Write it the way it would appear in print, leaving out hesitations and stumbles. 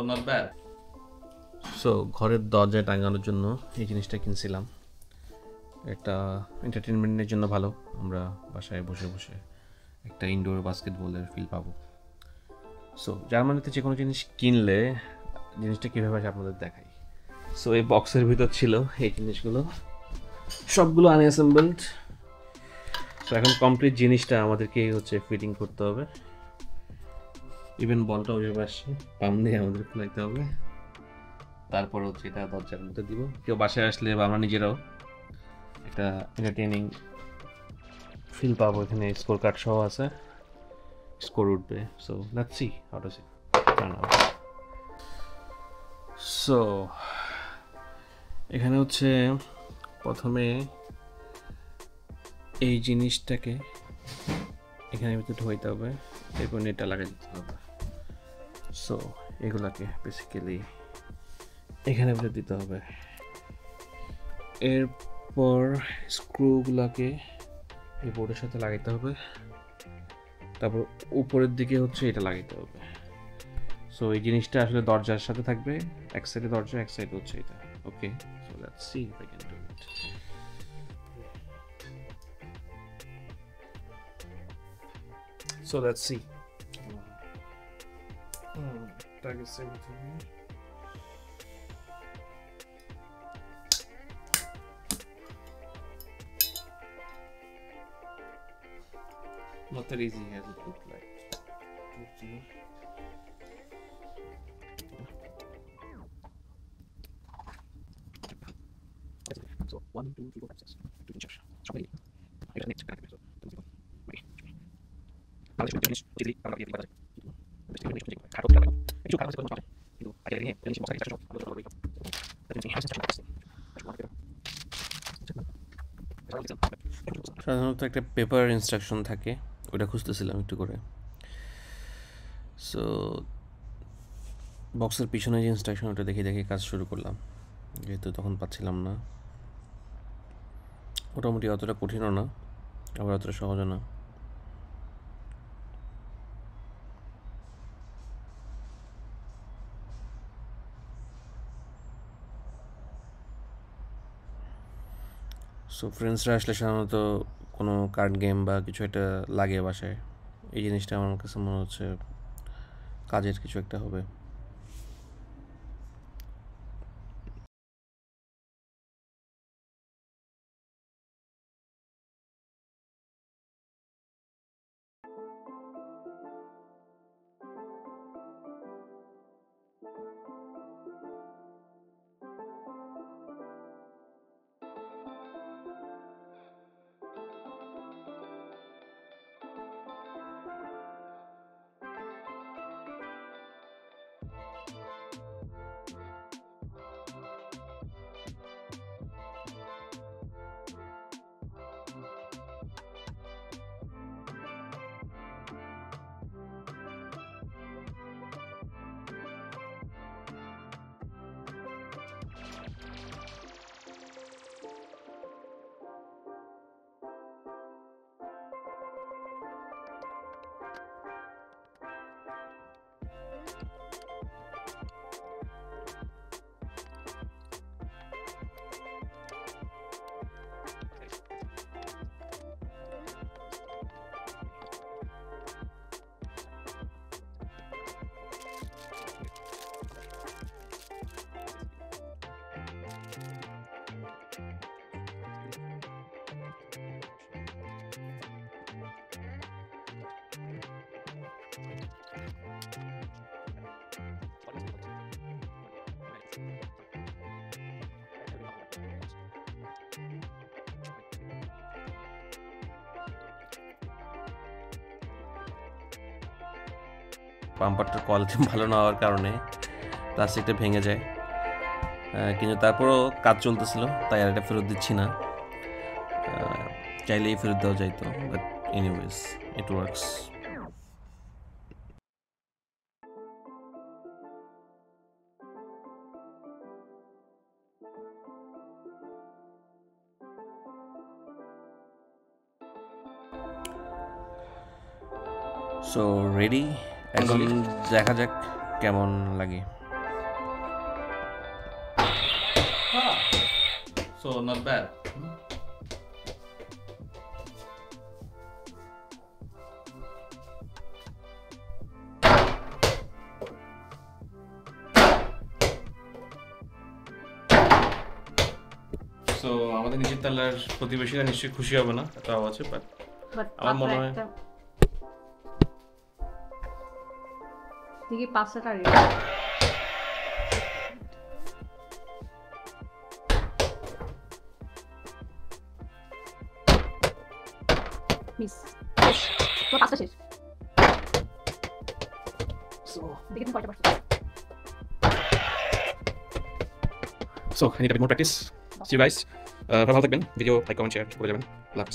not bad. So ঘরের দরজায় টাঙানোর জন্য এই জিনিসটা কিনছিলাম। একটা এন্টারটেনমেন্টের জন্য ভালো, আমরা বাসায় বসে বসে একটা ইনডোর বাস্কেটবলের ফিল পাবো। সো জার্মানিতে যে কোনো জিনিস কিনলে জিনিসটা কীভাবে আছে আপনাদের দেখাই। সো এই বক্সের ভিতর ছিল এই জিনিসগুলো, সবগুলো আনঅ্যাসেম্বলড। সো এখন কমপ্লিট জিনিসটা আমাদেরকে হচ্ছে ফিটিং করতে হবে। ইভেন বলটা ওইভাবে আসছে, পাম দিয়ে আমাদের খোলাইতে হবে। তারপর হচ্ছে এটা দরজার মধ্যে দিব। কেউ বাসায় আসলে বা আমরা নিজেরাও একটা এন্টারটেইনিং ফিল পাবো। এখানে স্কোর কার্ড সহ আছে, স্কোর উঠবে। So let's C how does it turn out. So এখানে হচ্ছে প্রথমে এই জিনিসটাকে এখানে ভিতরে ঢোকাইতে হবে, এরপর নেটটা লাগাই দিতে হবে। সো এগুলাকে বেসিক্যালি এখানে ভিতরে দিতে হবে। এরপর স্ক্রুগুলাকে এই বোর্ডের সাথে লাগাইতে হবে, তারপর উপরের দিকে হচ্ছে এটা লাগাইতে হবে। সো এই জিনিসটা আসলে দরজার সাথে থাকবে, এক সাইডে দরজা, এক সাইডে হচ্ছে এটা। Okay, so let's see if I can do it. So let's see. Target 73. Not that easy as it looked like. So 1, 2, 3, 4, 5, 6. 2 inches. Somebody. I got it. So সাধারণত একটা পেপার ইনস্ট্রাকশন থাকে, ওটা খুঁজতেছিলাম একটু করে। সো বক্সের পিছনে যে ইনস্ট্রাকশন, ওটা দেখে দেখে কাজ শুরু করলাম, যেহেতু তখন পাচ্ছিলাম না। মোটামুটি অতটা কঠিনও না, আবার অতটা সহজও না। সো ফ্রেন্ডসরা আসলে সাধারণত কোনো কার্ড গেম বা কিছু একটা লাগে বাসায়, এই জিনিসটা আমার কাছে মনে হচ্ছে কাজের কিছু একটা হবে। পাম্পারটার কোয়ালিটি ভালো না হওয়ার কারণে প্লাস্টিকটা ভেঙে যায়, কিন্তু তারপরও কাজ চলতেছিল, তাই আর এটা ফেরত দিচ্ছি না। চাইলেই ফেরত দেওয়া যাইতো, but anyways it works. So ready, এখন দেখা যাক কেমন লাগে। So not bad. So আমাদের নিচের তলার প্রতিবেশীরা নিশ্চয়ই খুশি হবে না এত আওয়াজে, বাট আমার মনে হয় দেখি পাঁচটা মিস তো পাঁচটা শেষ দেখি তুমি কয়টা পারছো So I need a bit more practice. See you guys. ভালো থাকবেন, ভিডিও লাইক কমেন্ট শেয়ার করে যাবেন। লাভ।